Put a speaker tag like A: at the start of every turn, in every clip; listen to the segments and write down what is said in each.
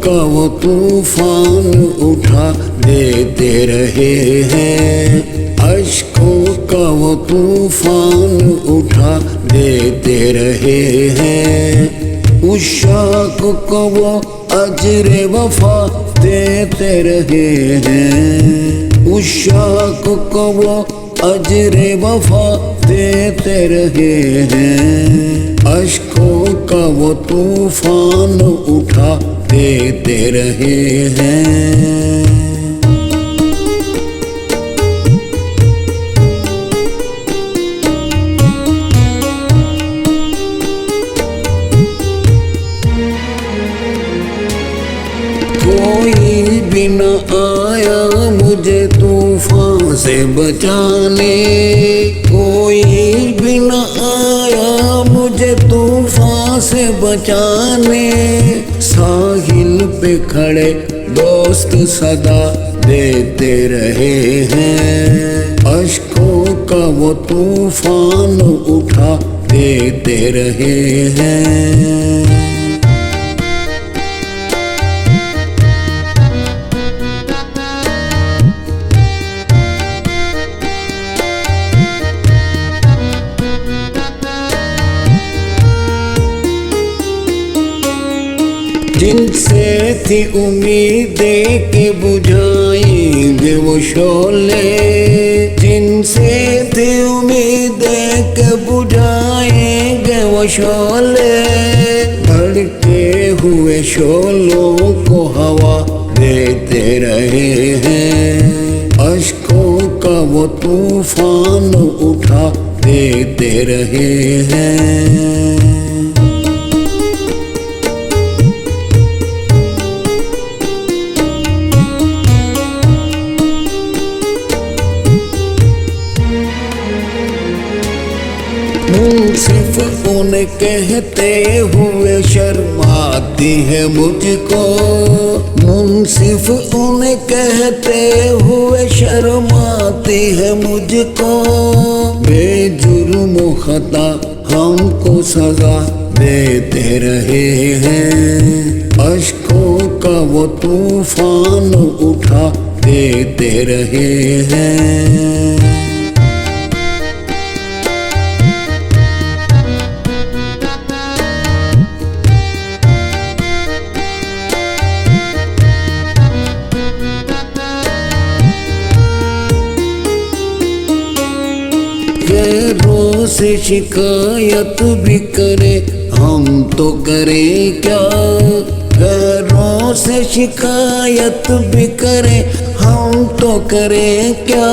A: का वो तूफान उठा देते रहे हैं, अश्कों का वो तूफान उठा देते रहे हैं। उशाक को वो अजरे वफा देते रहे हैं, उशाक को वो अजरे वफा देते रहे हैं। अश्कों का वो तूफान उठा देते रहे हैं। कोई भी न आया मुझे तूफान से बचाने, कोई भी न आया मुझे तूफान से बचाने। साहिल पे खड़े दोस्त सदा देते रहे हैं, अश्कों का वो तूफान उठा देते रहे हैं। जिनसे थी उम्मीदें के बुझाएंगे वो शोले, जिनसे थी उम्मीदें के बुझाएंगे वो शोले। भड़के हुए शोलों को हवा देते रहे हैं, अश्कों का वो तूफान उठा देते रहे हैं। मुंसिफ उन्हें कहते हुए शर्माती है मुझको, मुंसिफ उन्हें कहते हुए शर्माती है मुझको। बेजुर्म खता हमको सजा देते रहे हैं, अश्कों का वो तूफान उठा देते रहे हैं। गैरों से शिकायत भी करे हम तो करें क्या, गैरों से शिकायत भी करे हम तो करें क्या।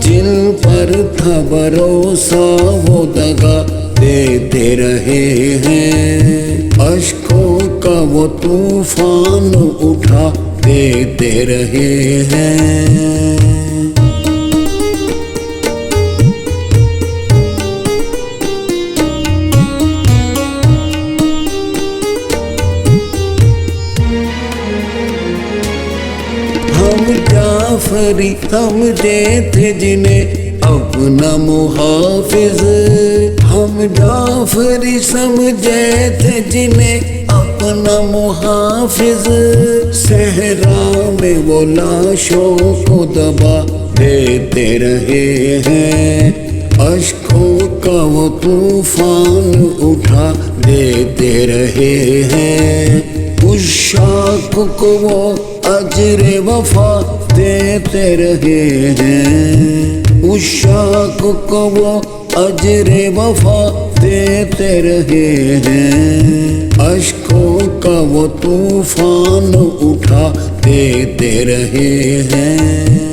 A: जिन पर था भरोसा वो दगा देते रहे हैं, अश्कों का वो तूफान उठा देते रहे हैं। जाफरी समझे थे जिन्हें अपना मुहाफिज, हम जाफरी समझे थे जिन्हें अपना मुहाफिज। सहरा में वो लाशों को दबा देते रहे हैं, अश्कों का वो तूफान उठा देते रहे हैं। उशाक को वो अजरे वफा देते रहे हैं, उशाक को वो अजरे वफा देते रहे हैं। अश्कों का वो तूफान उठा देते रहे हैं।